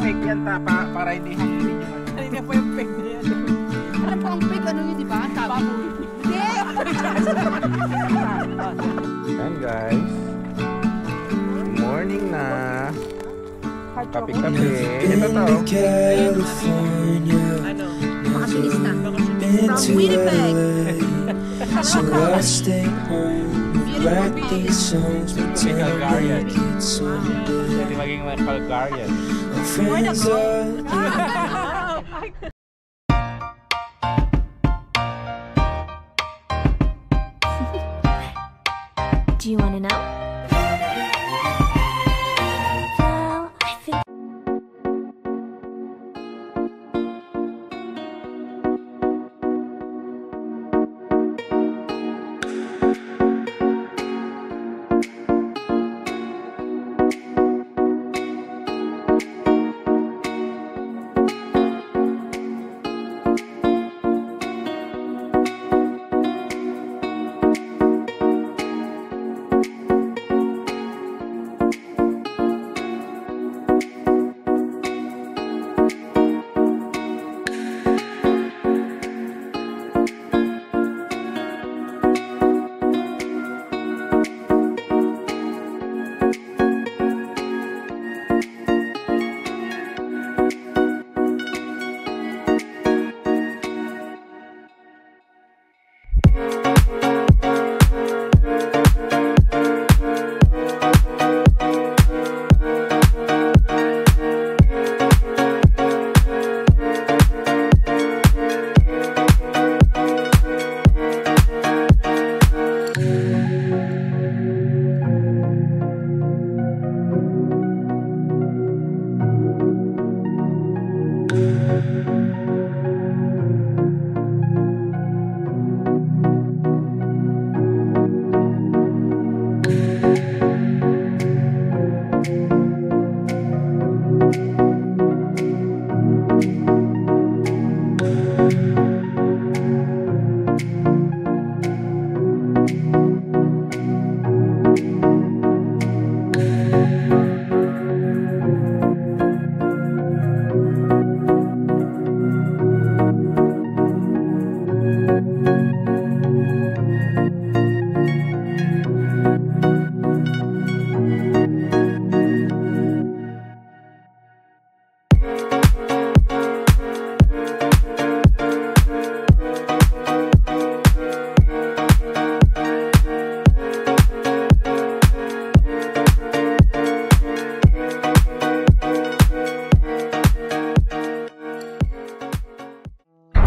fake yan para hindi hangin yung ano. Hindi po yung fake na yan. Alam po ang fake ano yun, di ba? Baboy. Hindi! Yan guys. Good morning na. Kapi-kapi. Ito to. Ano? Makasilista. From Winnipeg. So I'll stay home, write these songs, pretend like it's someday. Hindi maging Calgarian. Our friends are Do you want to know? Well, I think...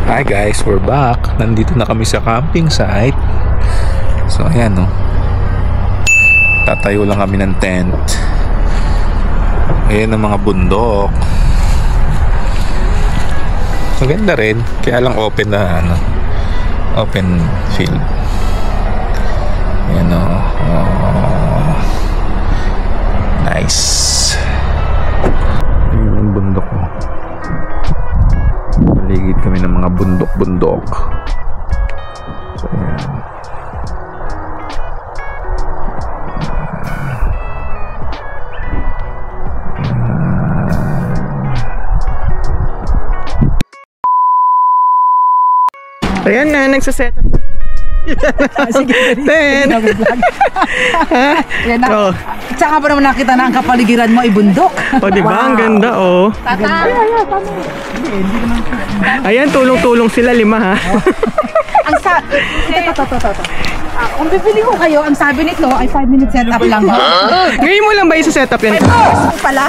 Hi guys, we're back. Nandito na kami sa camping site. So ayan no. Tatayo lang kami ng tent. Ayan ang mga bundok. Maganda rin, kaya lang open na ano. Open field. Ayan o. Oh. Nice. Ayan ang bundok mo. Paligid kami ng mga bundok-bundok. So, ayan. Ayan na, nagsaset up. Sige, ten. Yan na. Oh. Tsaka pa naman nakita na ang kapaligiran mo, ibundok. O, diba? Ang ganda, oh. Tata! Ayan, tulong-tulong sila, 5 ha. Ang kung bibili ko kayo, ang sabi nito ay 5-minute setup lang. Ngayon mo lang ba yung setup yan? Pala.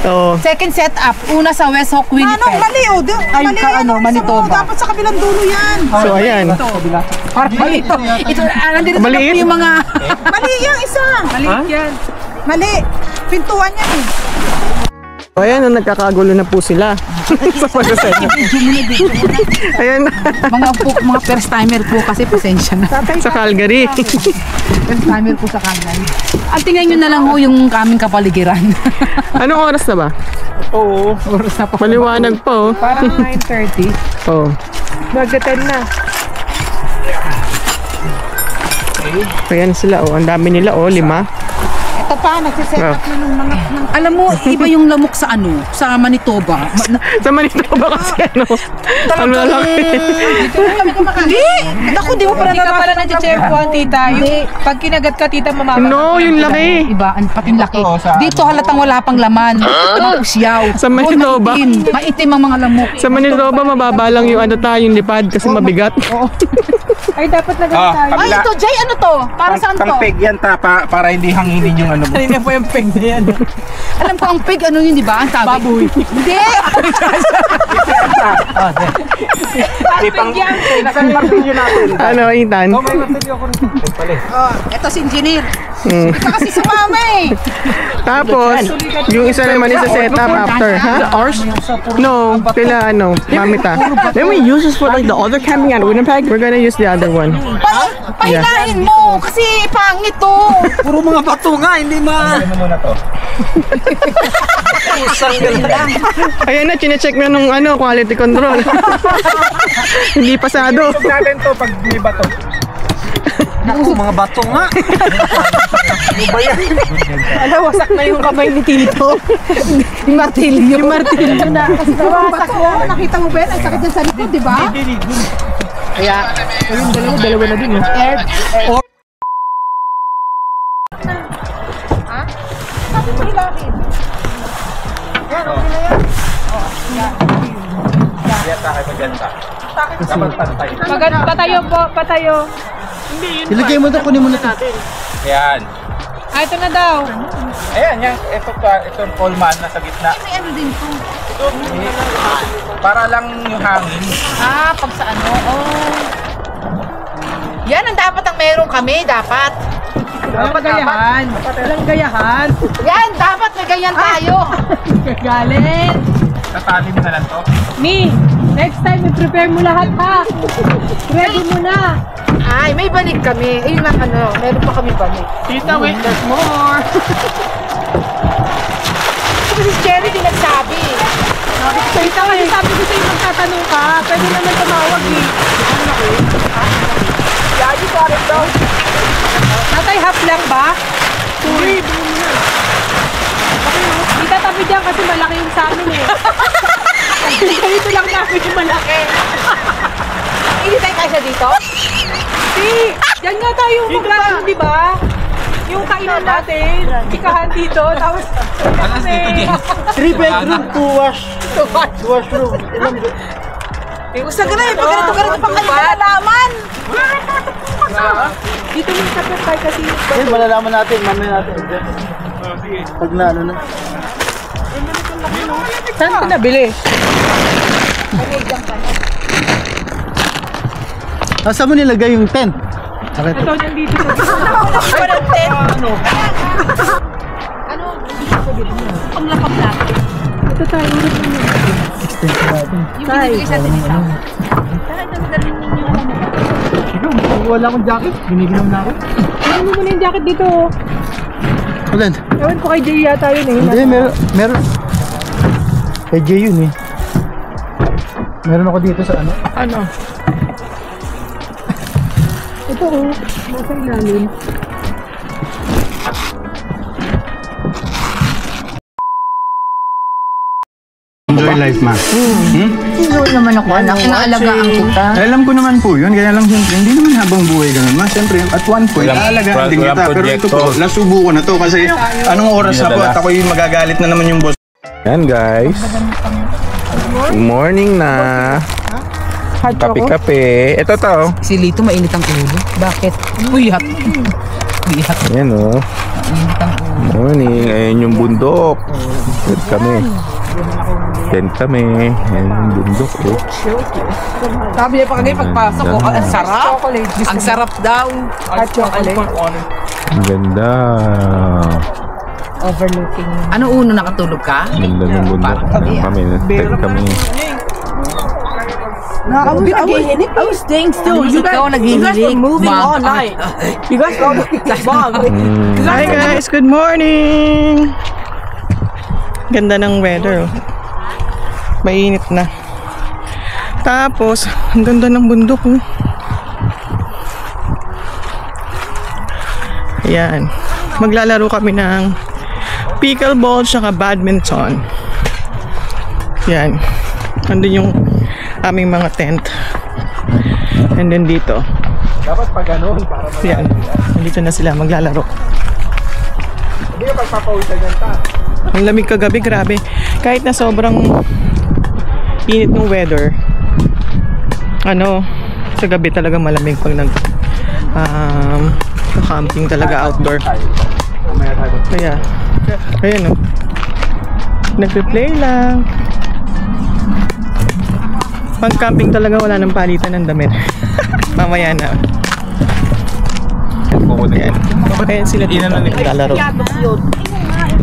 Oo. Second setup, una sa West Hawk, Winnipeg. Ano, mali o. Ay, Manitoba. Dapat sa kabilang dulo yan. So, ayan. Parang malito. Ito, nandito na Maliit? po yung mga... Mali yung isa. Maliit yan. Mali. Pintuan yan eh. So, ayan, nagkakagulo na po sila. Sa pag-setup. Ayan. mga first timer po kasi pasensya na. Sa Calgary. First timer po sa Calgary. Ang tingnan nyo na lang ho yung kaming kapaligiran. Anong oras na ba? Oo. Oras na pa. Maliwanag pa oh. Parang 9:30. Oo. Magda-10 na. Ayan sila oh. Ang dami nila oh. 5. Ito pa, nagsiset up na ng mga... Alam mo, iba yung lamok sa ano, sa Manitoba. Sa Manitoba kasi ano. Ang lalaki. Hindi! Naku, di mo pala Hindi ka pala nag-chefuan, tita. Yung pag kinagat ka, tita, mamama. No, yung laki. Iba, pati laki. Dito halatang wala pang laman. Pusyaw. Sa Manitoba. Maitim ang mga lamok. Sa Manitoba, mababa lang yung ano tayo, yung lipad kasi mabigat. Ay, dapat na ganun tayo. Ay, ito, Jay, ano to? Para saan to? Pang-peg yan para hindi hanginin yung ano mo. Kanina po yung peg na yan. Alam ko ang pig, ano yun, di ba? Ang sabi. Baboy. Hindi! Pang-video natin. Ano, Ethan? Ito si engineer. Mm. Ito kasi si mama eh. Tapos, yung isa naman is a setup after. Ha? Ours? No, kila ano, mamita. Then we use this for like the other camping at Winnipeg. We're gonna use the other one. Pahilahin mo kasi pangit to. Puro mga bato nga, hindi ma... Ano muna to? Ayan na, chinecheck na nung ano, quality control. Hindi pasado. Huwag natin to pag may bato. Naku, mga bato nga. Alam, wasak na yung kamay ni Tito. Yung martilyo. Yung martilyo na. Nawasak mo. Nakita mo ba yan? Ang sakit yan sa likod, di ba? Kaya, yung dalawa na din. Sabi mo hilangin. Yan, okay na yan. Dapat pantay. Patayo po, patayo. Ilagay mo ito, kunin mo na ito. Yan. Ah, ito na daw. Ayan, yan. Itong coleman nasa gitna. May ano din to. Para lang yung hangin. Ah, pag sa ano, Yan ang dapat ang meron kami, dapat. Walang gayahan. Walang gayahan. Yan, dapat may ganyan tayo. Galit. Tatali mo na lang to. Mi, next time i-prepare mo lahat ha. Ready mo na. Ay, may banig kami. Ayun lang ano, meron pa kami banig. Tita, wait, there's more. Kasi si Jerry din nagsabi. Tita, kasi sabi ko sa'yo magtatanong ka. Pwede naman tumawag eh. Yagi, sorry daw. Tatay, half lang ba? Tuloy. Tita, tabi dyan kasi malaki yung sa amin eh. Dito lang namin yung malaki. Hindi tayo kasya dito? Diyan nga tayo maglalang, di ba? Yung kainan natin, chikahan dito, tapos Alas dito din. 3 bedroom, 2 washroom. Gusto ka na eh, pag ganito pang kayo malalaman. dito yung kapit tayo kasi Yan, malalaman natin, mamaya natin. Pag na ano na. saan ko nabili? Saan mo nilagay yung tent? Ito, nandito sa Panglapag natin. Ito tayo. Yung binibigay sa atin isa. Tara, ito madalhin ninyo. Wala akong jacket, biniginom na ako. Ano mo muna yung jacket dito? Ulan? Ewan ko kay Jay yata yun eh. Hindi, meron. Kay Jay yun eh. Meron ako dito sa ano. Ano? Ito oh, nasa ilalim. Enjoy life, ma. Enjoy naman ako, anak. Inaalagaan kita. Alam ko naman po yun, kaya lang siyempre, hindi naman habang buhay ganun. Ma, siyempre, at one point, aalagaan din kita. Pero ito po, nasubo ko na to kasi anong oras na po at ako'y magagalit na naman yung boss. Yan guys. Good morning na. Kape-kape. Ito to. Si Lito mainit ang ulo. Bakit? Buyat. Buyat. Ayan o. Morning. Ayan yung bundok. Tent kami. Tent kami. Ayan yung bundok oh. Sabi niya pa kanina pagpasok ko, ang sarap. Ang sarap daw. Hot chocolate. Ang ganda. Overlooking. Ano uno nakatulog ka? Ang ganda ng bundok. Ayan kami. Tent kami. I was staying still. You guys were moving all night. You guys were Hi guys, good morning. Ganda ng weather. Mainit na. Tapos, ang ganda ng bundok oh. Ayan. maglalaro kami ng pickleball tsaka badminton. Yan. Andun yung aming mga tent. And then dito. Dapat pa ganun. Yan. Dito na sila maglalaro. Hindi ka pagpapawisan yan ta. Ang lamig kagabi, grabe. Kahit na sobrang init ng weather, sa gabi talaga malamig pag camping talaga outdoor. Kaya, ayan o. Nagpe-play lang. Pag camping talaga wala nang palitan ng damit. Mamaya na. Ayan. Ayan sila dito naglalaro.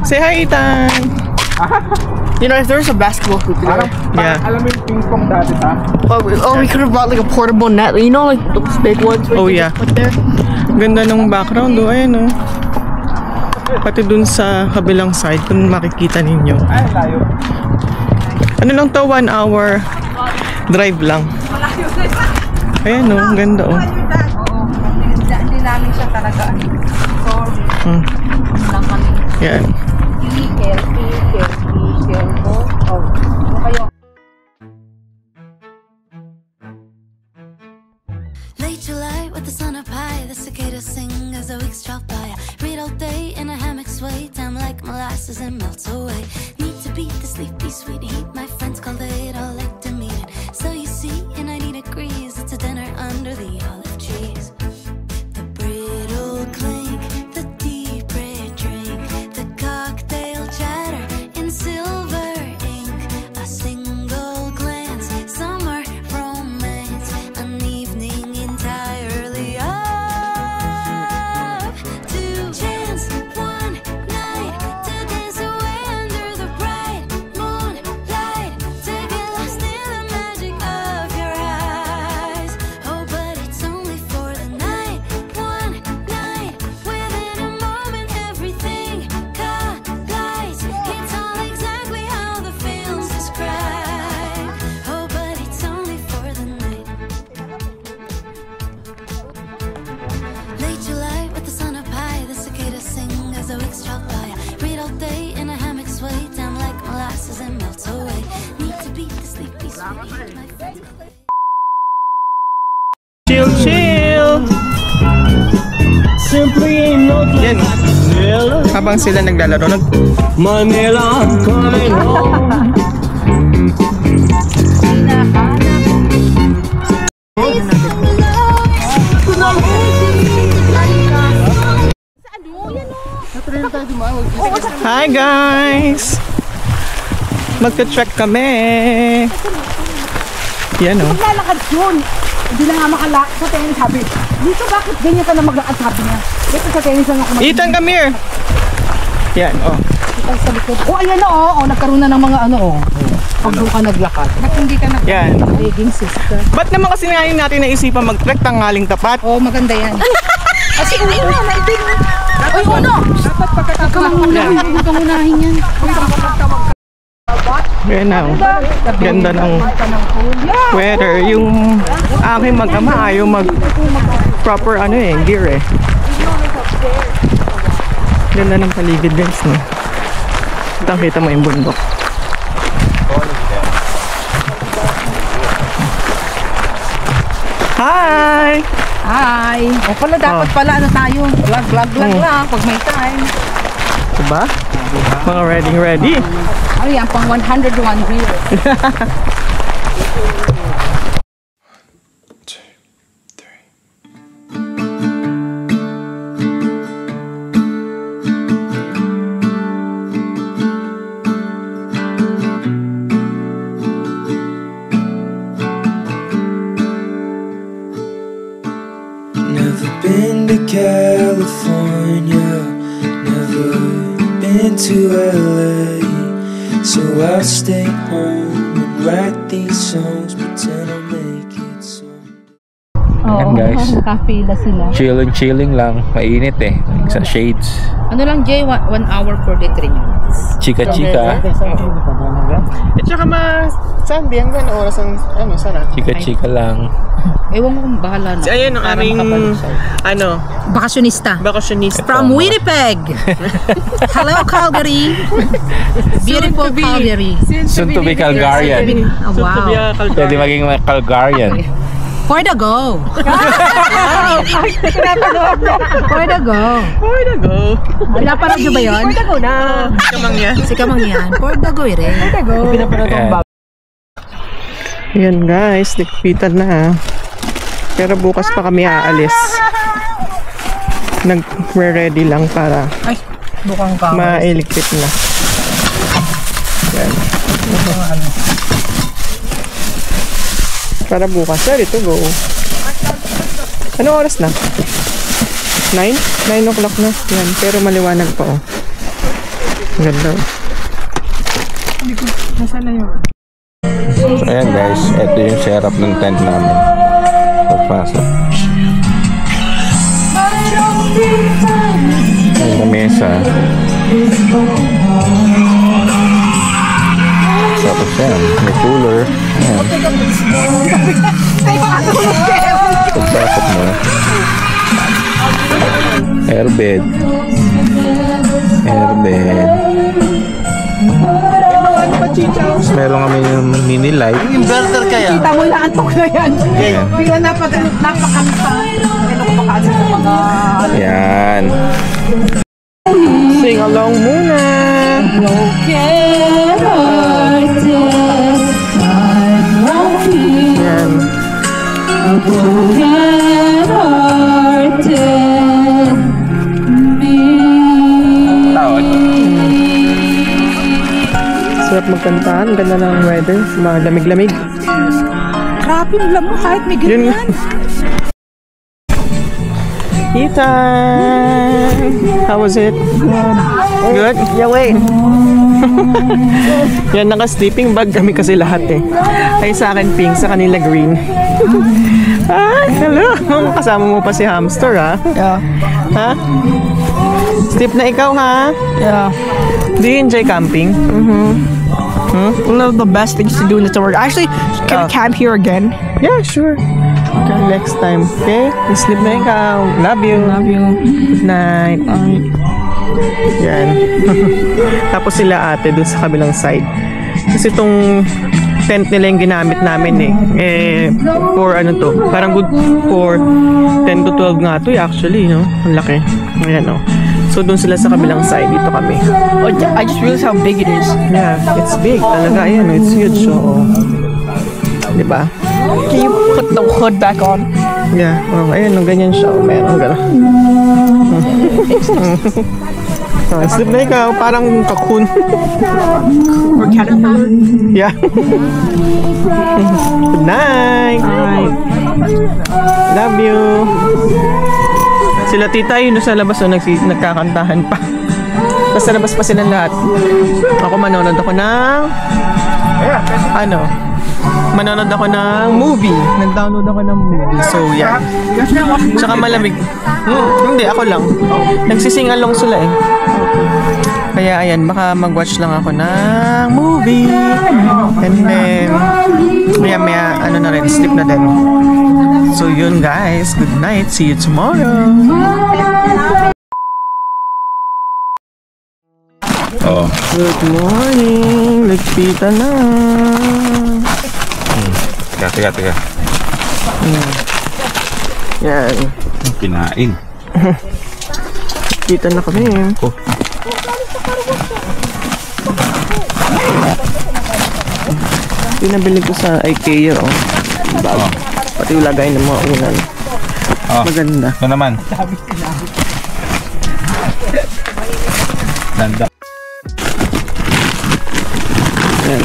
Say hi, Ethan! You know, if there was a basketball hoop there. Yeah. Alam mo yung ping pong dati ta? Oh, we could have brought like a portable net. You know, like those big ones. Oh, yeah. Put there. Ganda ng background, oh. Ayan, oh. Pati dun sa kabilang side, kung makikita ninyo. Ay, layo. Ano lang to, 1 hour drive lang. Ayan, oh. Ganda, oh. Hindi namin siya talaga. Sorry. Lang kami. Yan. Ikel. Oh, kayo. Late July with the sun up high, the cicadas sing as the weeks drop by. I read all day in a hammock sway, time like molasses and melts away. Need to beat the sleepy sweet heat, my friends call it all like to meet it. So you see, and I need a grease, it's a dinner under the olive trees. The brittle clink, the deep red drink, the cocktail chatter in silver ink, a single glance, summer romance, an evening entirely up to chance one night to dance away under the bright moonlight, to get lost in the magic of your eyes. Oh, but it's only for the night, one night, within a moment everything collides. It's all exactly how the films describe. Oh, but it's only for the night. Late July with the sun up high, the cicadas sing as the weeks drop by. I read all day in a hammock sway, time like molasses and melts away. Need to beat the sleepy sweet heat, my friends play. Chill, chill! Yan, oh. Habang sila naglalaro, Manila coming home. Hi guys! Magka-trek kami! Yan, oh. Maglalakad yun. Hindi na nga sa tennis, sabi. Dito bakit ganyan ka na maglakad, sabi niya. Dito sa tennis lang ako Ethan, come here! Yan, oh. sa likod. Oh, ayan na, oh. Nagkaroon na ng mga pag doon ka naglakad. Ba't hindi ka Yan. nagiging sister? Ba't naman kasi ngayon natin naisipan mag-trek tanghaling tapat? Oh, maganda yan. Kasi uwi na, naipin. Uy, dapat pagkatapos ka unahin yan. Yan na, oh. Ganda ng weather. Yung aking mag-ama ayaw mag-proper gear eh. Ganda ng paligid guys, no? Kita mo yung bundok. Hi! Hi! O pala, dapat pala tayo. Vlog lang pag may time. Diba? Mga ready. Ano yan, pang 101 viewers. Never been to California, never been to LA, so I'll stay home and write these songs, pretend I'll make it someday. Yan guys, Cafe sila. chilling lang, mainit eh, sa shades. Ano lang, Jay, 1 hour for the train. Chika-chika. At saka Sunday, hanggang oras ang sarap. Chika-chika lang. Ewan mo kung bahala na. Ayun ang aming, Bakasyonista. bakasyonista. From Winnipeg. Hello, Calgary. Beautiful Calgary. Soon to be Calgarian. Oh, wow. Pwede maging Calgarian. For the go. For the go. For the go. Pinapanood nyo ba yun? For the go na. Kamang yan. Si Kamangyan. For the go rin. For the go. Ayan. Yan guys, likpitan na. Pero bukas pa kami aalis. Nag-ready lang para Ay, bukang ka. ma-electric na. Yan. Para bukas, ready to go. Ano oras na? 9? 9 o'clock na. Yan, pero maliwanag pa oh. Ganda. Nasaan na yun? So ayan guys, ito yung setup ng tent namin. Pagpasok. Ayan na mesa. Tapos yan, may cooler. Ayan. Pagpasok mo. Airbed. Airbed. Meron kami yung mini light. Inverter kaya? Kita mo lang antok na yan. Ayan. Bigla napakamsa. Yan. Sing along muna. Yan. Sarap magkanta. Ang ganda ng weather. Malamig-lamig. Grabe yung lamok kahit may Yun. ganyan. Ethan! How was it? Good? Yeah, wait. Yan, naka-sleeping bag kami kasi lahat eh. Ay sa akin pink, sa kanila green. Ay, hello! Kasama mo pa si hamster ha? Yeah. Ha? Sleep na ikaw ha? Yeah. Do you enjoy camping? One of the best things to do in the world. Actually, can we camp here again? Yeah, sure. Okay, next time. Okay? Sleep na ikaw. Love you. Love you. Good night. Yan. Tapos sila ate dun sa kabilang side. Kasi itong tent nila yung ginamit namin for ano to, parang good for 10 to 12 nga to actually, no? Ang laki. Ayan, no? So dun sila sa kabilang side, dito kami. Oh, I just realized how big it is. Yeah, it's big talaga. Ayan, no? It's huge. So, diba? Can you put the hood back on? Yeah, oh, ayan, no? Ganyan siya. Oh, meron gano'n. Sleep na ikaw, parang cocoon. Or caterpillar? Yeah. Good night. Love you. Sila tita yun sa labas nagkakantahan pa. Tapos sa labas pa silang lahat. Ako manonood ako ng manonood ako ng movie. Nag-download ako ng movie. So, yan. Tsaka malamig. Hindi, ako lang. Nagsising along sila eh. Kaya ayan, baka mag-watch lang ako ng movie. And then, maya ano na rin, sleep na din. So yun guys, good night. See you tomorrow. Oh. Good morning. Nagpita na. Teka. Yan. Kinain. Kita na kami. Oh. Pinabili ko sa IKEA, oh. Bag. Pati yung lagay ng mga unan. Oh. Maganda. Ito naman. Ganda. Yan.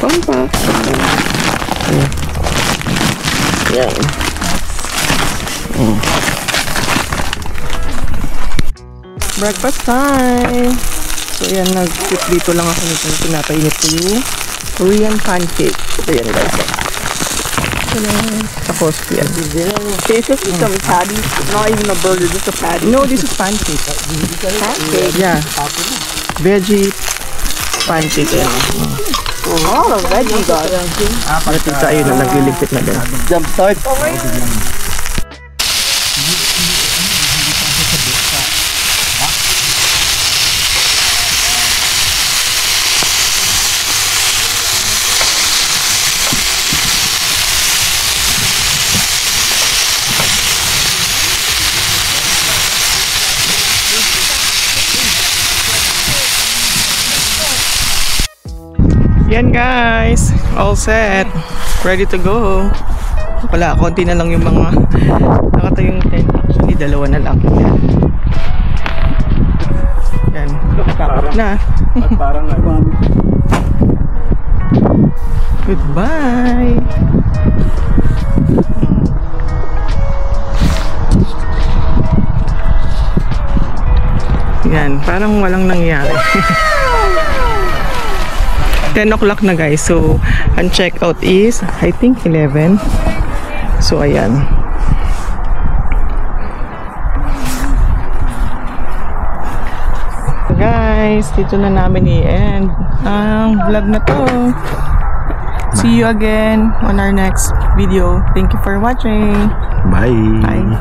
Pampak. Yan. Breakfast time! So yan, nag-sit dito lang ako nito. Pinapainit ko yung Korean pancake. Ito yan guys. Tapos yan. It's just some patty, not even a burger, just a patty. No, this is pancake. Pancake. Yeah. Veggie pancake. Yan. Oh, the veggie guys. Ito tayo na nagliligpit na din. Jump start. Yan guys, all set, ready to go. Wala, konti na lang yung mga nakatayong tent. Actually, dalawa na lang. Yan. Na. Parang Goodbye. Yan, parang walang nangyari. 10 o'clock na guys. So, ang checkout is, I think 11. So, ayan. Guys, dito na namin i-end ang vlog na to. See you again on our next video. Thank you for watching. Bye. Bye.